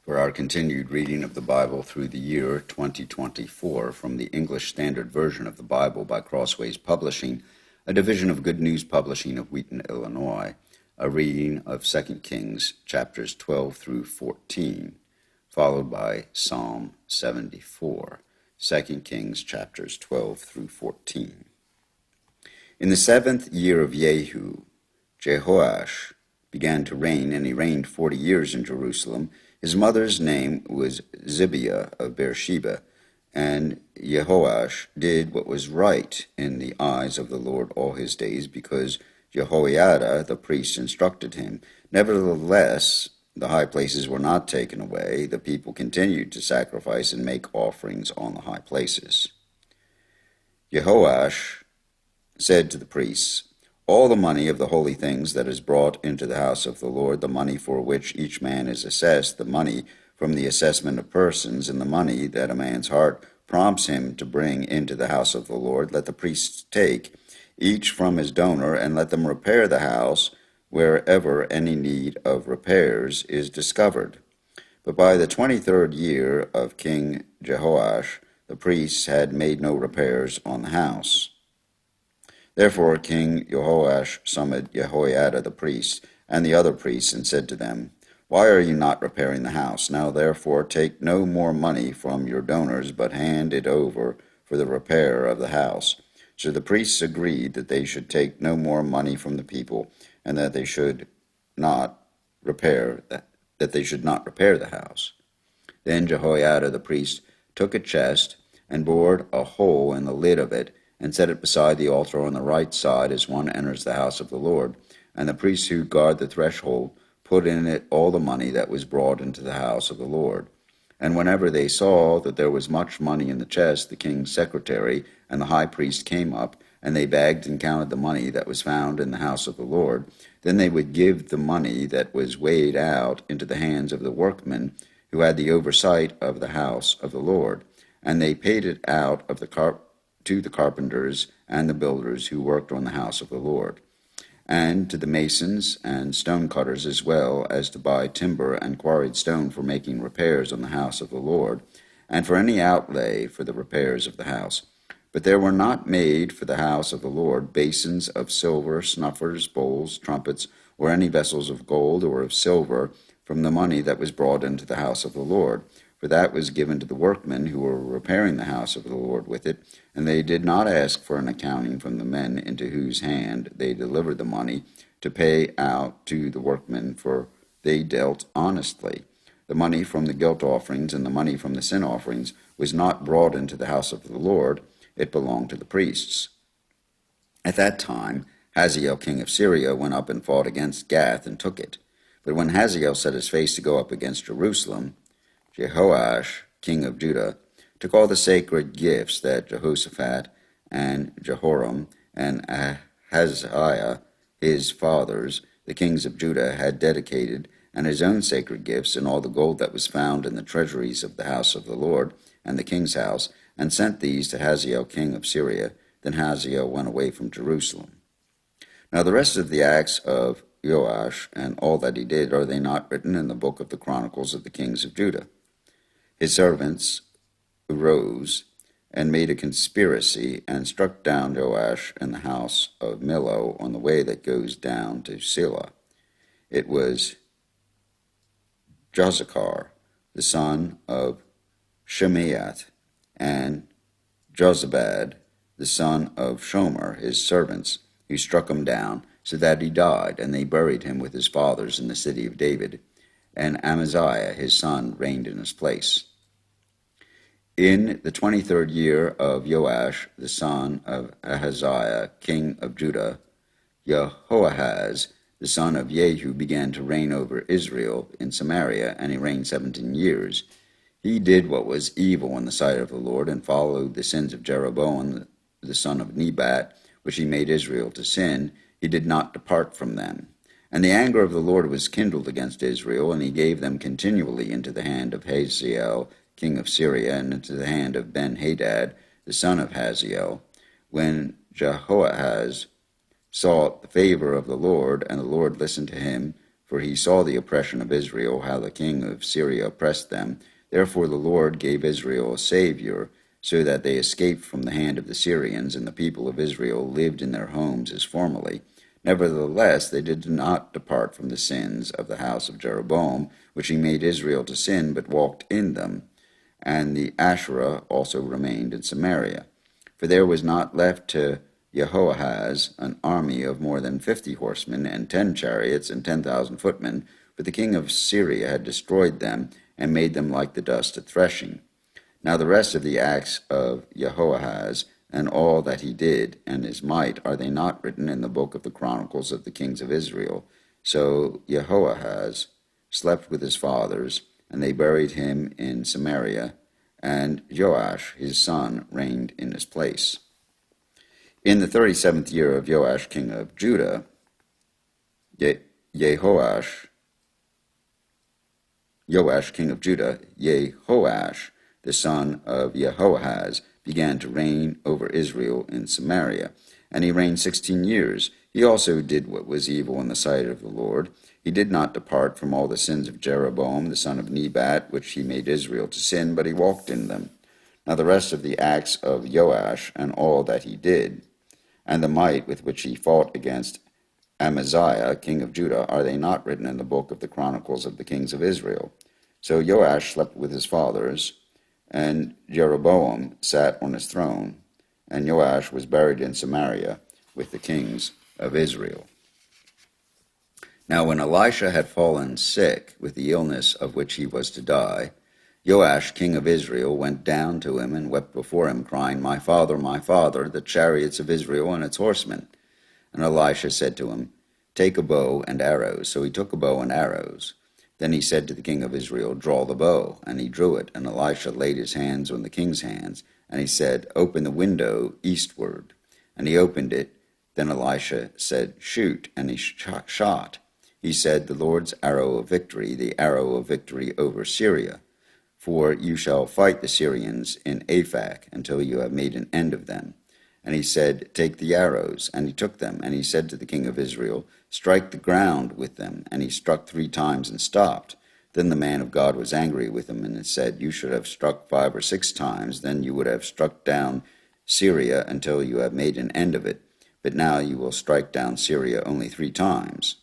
For our continued reading of the Bible through the year 2024 from the English Standard Version of the Bible by Crossways Publishing, a division of Good News Publishing of Wheaton, Illinois, a reading of 2 Kings chapters 12 through 14, followed by Psalm 74. 2 Kings chapters 12 through 14. In the 7th year of Jehu, Jehoash began to reign, and he reigned 40 years in Jerusalem. His mother's name was Zibiah of Beersheba, and Jehoash did what was right in the eyes of the Lord all his days, because Jehoiada the priest instructed him. Nevertheless, the high places were not taken away. The people continued to sacrifice and make offerings on the high places. Jehoash said to the priests, "All the money of the holy things that is brought into the house of the Lord, the money for which each man is assessed, the money from the assessment of persons, and the money that a man's heart prompts him to bring into the house of the Lord, let the priests take, each from his donor, and let them repair the house wherever any need of repairs is discovered." But by the 23rd year of King Jehoash, the priests had made no repairs on the house. Therefore King Jehoash summoned Jehoiada the priest and the other priests, and said to them, "Why are you not repairing the house? Now therefore take no more money from your donors, but hand it over for the repair of the house." So the priests agreed that they should take no more money from the people, and that they should not repair the house. Then Jehoiada the priest took a chest and bored a hole in the lid of it, and set it beside the altar on the right side as one enters the house of the Lord. And the priests who guard the threshold put in it all the money that was brought into the house of the Lord. And whenever they saw that there was much money in the chest, the king's secretary and the high priest came up, and they bagged and counted the money that was found in the house of the Lord. Then they would give the money that was weighed out into the hands of the workmen who had the oversight of the house of the Lord. And they paid it out of to the carpenters and the builders who worked on the house of the Lord, and to the masons and stone cutters, as well as to buy timber and quarried stone for making repairs on the house of the Lord, and for any outlay for the repairs of the house. But there were not made for the house of the Lord basins of silver, snuffers, bowls, trumpets, or any vessels of gold or of silver from the money that was brought into the house of the Lord, for that was given to the workmen who were repairing the house of the Lord with it, and they did not ask for an accounting from the men into whose hand they delivered the money to pay out to the workmen, for they dealt honestly. The money from the guilt offerings and the money from the sin offerings was not brought into the house of the Lord, it belonged to the priests. At that time Hazael king of Syria went up and fought against Gath and took it. But when Hazael set his face to go up against Jerusalem, Jehoash, king of Judah, took all the sacred gifts that Jehoshaphat and Jehoram and Ahaziah, his fathers, the kings of Judah, had dedicated, and his own sacred gifts, and all the gold that was found in the treasuries of the house of the Lord and the king's house, and sent these to Hazael king of Syria. Then Hazael went away from Jerusalem. Now the rest of the acts of Joash and all that he did, are they not written in the book of the Chronicles of the kings of Judah? His servants arose and made a conspiracy and struck down Joash in the house of Millo on the way that goes down to Silla. It was Jozachar, the son of Shemaiah, and Jozabad, the son of Shomer, his servants, who struck him down, so that he died, and they buried him with his fathers in the city of David. And Amaziah his son reigned in his place. In the 23rd year of Joash, the son of Ahaziah, king of Judah, Jehoahaz, the son of Jehu, began to reign over Israel in Samaria, and he reigned 17 years. He did what was evil in the sight of the Lord, and followed the sins of Jeroboam, the son of Nebat, which he made Israel to sin. He did not depart from them. And the anger of the Lord was kindled against Israel, and he gave them continually into the hand of Hazael, king of Syria, and into the hand of Ben-Hadad, the son of Hazael. When Jehoahaz sought the favor of the Lord, and the Lord listened to him for he saw the oppression of Israel, how the king of Syria oppressed them. Therefore the Lord gave Israel a Savior, so that they escaped from the hand of the Syrians, and the people of Israel lived in their homes as formerly. Nevertheless, they did not depart from the sins of the house of Jeroboam, which he made Israel to sin, but walked in them. And the Asherah also remained in Samaria. For there was not left to Jehoahaz an army of more than 50 horsemen, and 10 chariots, and 10,000 footmen, for the king of Syria had destroyed them, and made them like the dust at threshing. Now the rest of the acts of Jehoahaz, and all that he did, and his might, are they not written in the book of the Chronicles of the kings of Israel? So Jehoahaz slept with his fathers, and they buried him in Samaria, and Joash his son reigned in his place. In the 37th year of Joash king of Judah, Jehoash king of Judah, Jehoash the son of Jehoahaz, began to reign over Israel in Samaria. And he reigned 16 years. He also did what was evil in the sight of the Lord. He did not depart from all the sins of Jeroboam the son of Nebat, which he made Israel to sin, but he walked in them. Now the rest of the acts of Joash, and all that he did, and the might with which he fought against Amaziah king of Judah, are they not written in the book of the Chronicles of the kings of Israel? So Joash slept with his fathers, and Jeroboam sat on his throne, and Joash was buried in Samaria with the kings of Israel. Now when Elisha had fallen sick with the illness of which he was to die, Joash king of Israel went down to him and wept before him, crying, my father, the chariots of Israel and its horsemen. And Elisha said to him, take a bow and arrows. So he took a bow and arrows. Then he said to the king of Israel, draw the bow. And he drew it. And Elisha laid his hands on the king's hands. And he said, open the window eastward. And he opened it. Then Elisha said, shoot. And he shot. He said, the Lord's arrow of victory, the arrow of victory over Syria. For you shall fight the Syrians in Aphek until you have made an end of them. And he said, take the arrows. And he took them. And he said to the king of Israel, strike the ground with them. And he struck 3 times and stopped. Then the man of God was angry with him and said, you should have struck 5 or 6 times. Then you would have struck down Syria until you have made an end of it. But now you will strike down Syria only 3 times.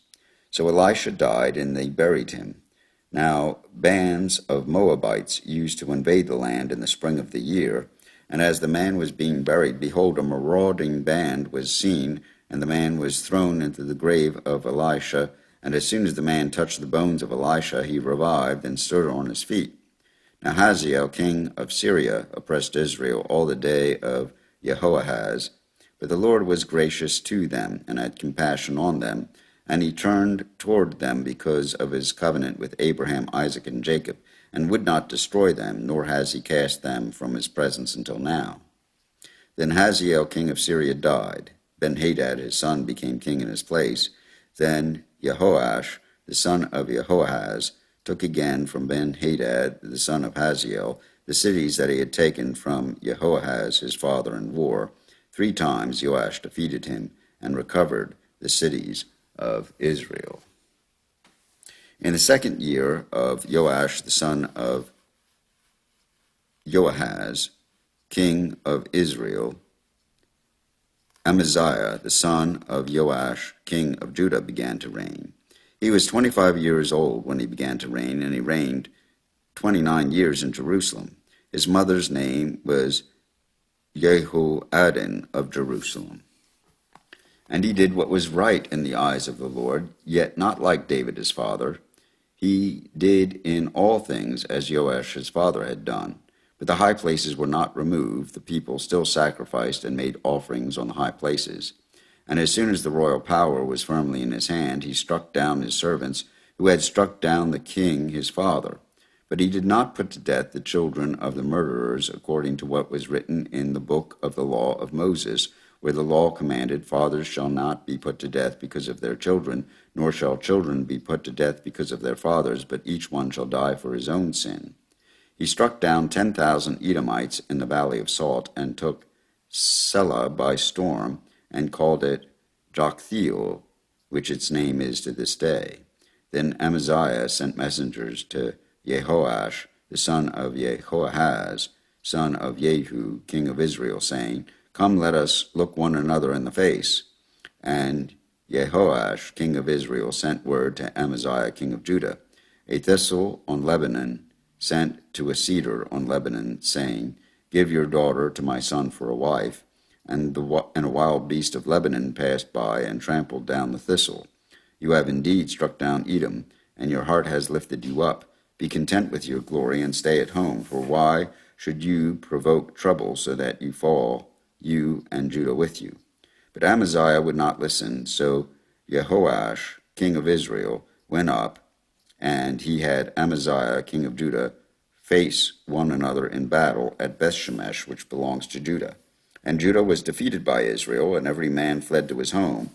So Elisha died, and they buried him. Now bands of Moabites used to invade the land in the spring of the year. And as the man was being buried, behold, a marauding band was seen, and the man was thrown into the grave of Elisha. And as soon as the man touched the bones of Elisha, he revived and stood on his feet. Now Hazael king of Syria oppressed Israel all the day of Jehoahaz. But the Lord was gracious to them, and had compassion on them. And he turned toward them because of his covenant with Abraham, Isaac, and Jacob, and would not destroy them, nor has he cast them from his presence until now. Then Hazael king of Syria died. Ben-Hadad his son became king in his place. Then Jehoash the son of Jehoahaz took again from Ben-Hadad the son of Hazael the cities that he had taken from Jehoahaz his father in war. 3 times Joash defeated him, and recovered the cities of Israel. In the 2nd year of Joash the son of Joahaz, king of Israel, Amaziah the son of Joash, king of Judah, began to reign. He was 25 years old when he began to reign, and he reigned 29 years in Jerusalem. His mother's name was Jehoaddan of Jerusalem. And he did what was right in the eyes of the Lord, yet not like David his father. He did in all things as Joash his father had done. But the high places were not removed. The people still sacrificed and made offerings on the high places. And as soon as the royal power was firmly in his hand, he struck down his servants, who had struck down the king his father. But he did not put to death the children of the murderers, according to what was written in the book of the law of Moses, where the law commanded, fathers shall not be put to death because of their children, nor shall children be put to death because of their fathers, but each one shall die for his own sin. He struck down 10,000 Edomites in the valley of Salt, and took Selah by storm, and called it Joktheel, which its name is to this day. Then Amaziah sent messengers to Jehoash, the son of Jehoahaz, son of Jehu, king of Israel, saying, Come, let us look one another in the face. And Jehoash, king of Israel, sent word to Amaziah, king of Judah, A thistle on Lebanon sent to a cedar on Lebanon, saying, Give your daughter to my son for a wife. And a wild beast of Lebanon passed by and trampled down the thistle. You have indeed struck down Edom, and your heart has lifted you up. Be content with your glory and stay at home, for why should you provoke trouble so that you fall, you and Judah with you? But Amaziah would not listen, so Jehoash, king of Israel, went up, and he had Amaziah, king of Judah, face one another in battle at Bethshemesh, which belongs to Judah. And Judah was defeated by Israel, and every man fled to his home.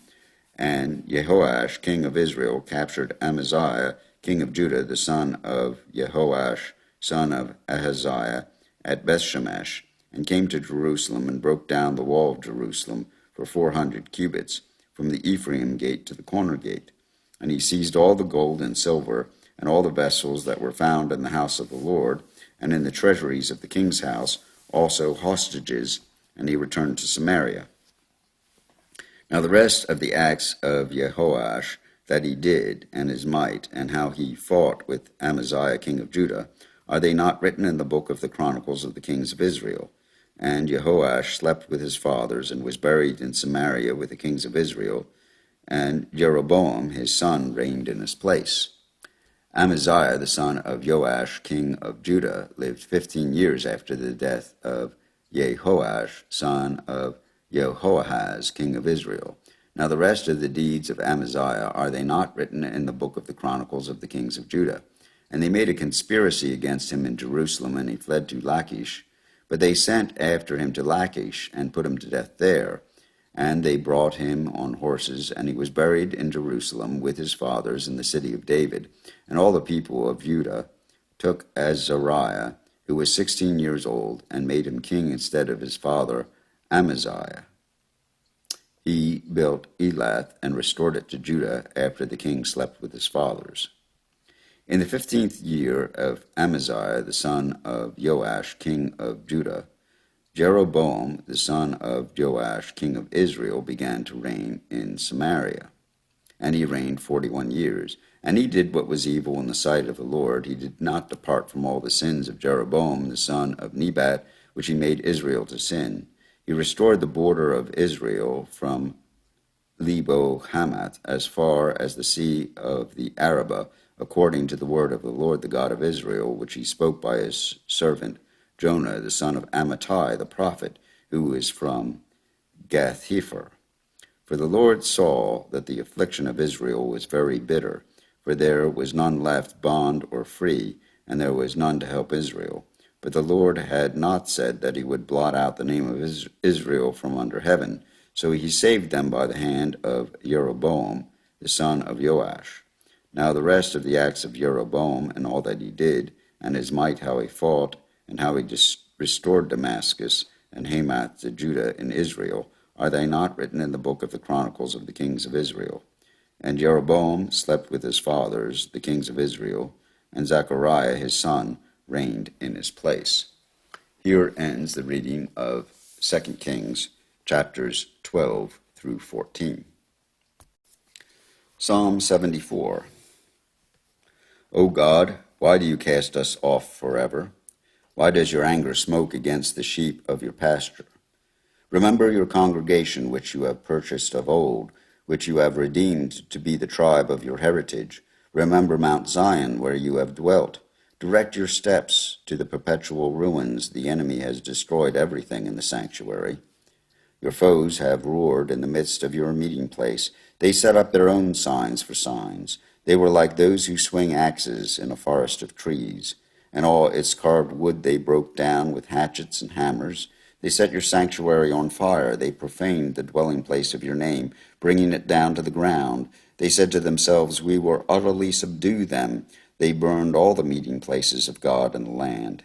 And Jehoash, king of Israel, captured Amaziah, king of Judah, the son of Jehoash, son of Ahaziah, at Bethshemesh, and came to Jerusalem and broke down the wall of Jerusalem for 400 cubits, from the Ephraim gate to the corner gate. And he seized all the gold and silver, and all the vessels that were found in the house of the Lord, and in the treasuries of the king's house, also hostages, and he returned to Samaria. Now the rest of the acts of Jehoash that he did, and his might, and how he fought with Amaziah king of Judah, are they not written in the book of the Chronicles of the kings of Israel? And Jehoash slept with his fathers, and was buried in Samaria with the kings of Israel, and Jeroboam his son reigned in his place. Amaziah the son of Joash king of Judah lived 15 years after the death of Jehoash son of Jehoahaz king of Israel. Now the rest of the deeds of Amaziah, are they not written in the book of the Chronicles of the kings of Judah? And they made a conspiracy against him in Jerusalem, and he fled to Lachish. But they sent after him to Lachish, and put him to death there. And they brought him on horses, and he was buried in Jerusalem with his fathers in the city of David. And all the people of Judah took Azariah, who was 16 years old, and made him king instead of his father Amaziah. He built Elath and restored it to Judah after the king slept with his fathers. In the 15th year of Amaziah, the son of Joash, king of Judah, Jeroboam, the son of Joash, king of Israel, began to reign in Samaria. And he reigned 41 years. And he did what was evil in the sight of the Lord. He did not depart from all the sins of Jeroboam, the son of Nebat, which he made Israel to sin. He restored the border of Israel from Lebo Hamath as far as the sea of the Arabah, according to the word of the Lord, the God of Israel, which he spoke by his servant Jonah, the son of Amittai, the prophet, who is from Gath-hepher. For the Lord saw that the affliction of Israel was very bitter, for there was none left, bond or free, and there was none to help Israel. But the Lord had not said that he would blot out the name of Israel from under heaven, so he saved them by the hand of Jeroboam, the son of Joash. Now the rest of the acts of Jeroboam, and all that he did, and his might, how he fought, and how he restored Damascus and Hamath to Judah in Israel, are they not written in the book of the Chronicles of the kings of Israel? And Jeroboam slept with his fathers, the kings of Israel, and Zechariah his son reigned in his place. Here ends the reading of 2 Kings, chapters 12 through 14. Psalm 74. O God, why do you cast us off forever? Why does your anger smoke against the sheep of your pasture? Remember your congregation which you have purchased of old, which you have redeemed to be the tribe of your heritage. Remember Mount Zion, where you have dwelt. Direct your steps to the perpetual ruins. The enemy has destroyed everything in the sanctuary. Your foes have roared in the midst of your meeting place. They set up their own signs for signs. They were like those who swing axes in a forest of trees. And all its carved wood they broke down with hatchets and hammers. They set your sanctuary on fire. They profaned the dwelling place of your name, bringing it down to the ground. They said to themselves, we will utterly subdue them. They burned all the meeting places of God in the land.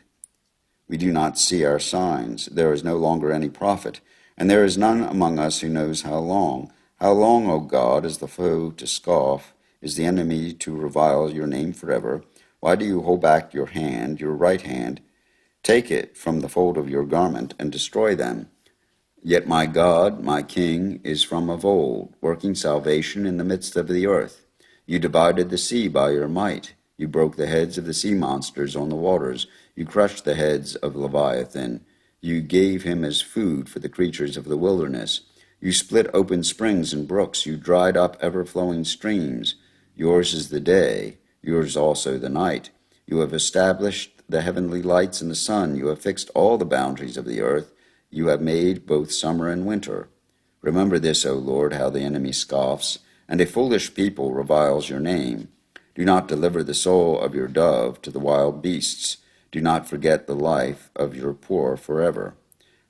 We do not see our signs. There is no longer any prophet, and there is none among us who knows how long. How long, O God, is the foe to scoff, Is the enemy to revile your name forever? Why do you hold back your hand, your right hand? Take it from the fold of your garment and destroy them. Yet my God, my King, is from of old, working salvation in the midst of the earth. You divided the sea by your might. You broke the heads of the sea monsters on the waters. You crushed the heads of Leviathan. You gave him as food for the creatures of the wilderness. You split open springs and brooks. You dried up ever-flowing streams. Yours is the day, yours also the night. You have established the heavenly lights and the sun. You have fixed all the boundaries of the earth. You have made both summer and winter. Remember this, O Lord, how the enemy scoffs, and a foolish people reviles your name. Do not deliver the soul of your dove to the wild beasts. Do not forget the life of your poor forever.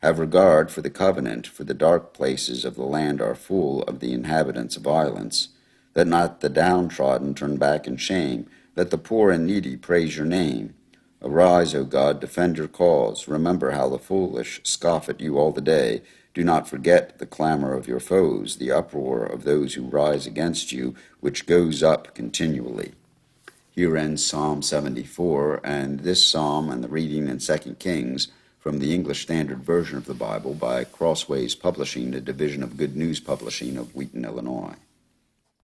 Have regard for the covenant, for the dark places of the land are full of the inhabitants of violence. Let not the downtrodden turn back in shame. Let the poor and needy praise your name. Arise, O God, defend your cause. Remember how the foolish scoff at you all the day. Do not forget the clamor of your foes, the uproar of those who rise against you, which goes up continually. Here ends Psalm 74, and this psalm and the reading in 2 Kings from the English Standard Version of the Bible by Crossways Publishing, a division of Good News Publishing of Wheaton, Illinois.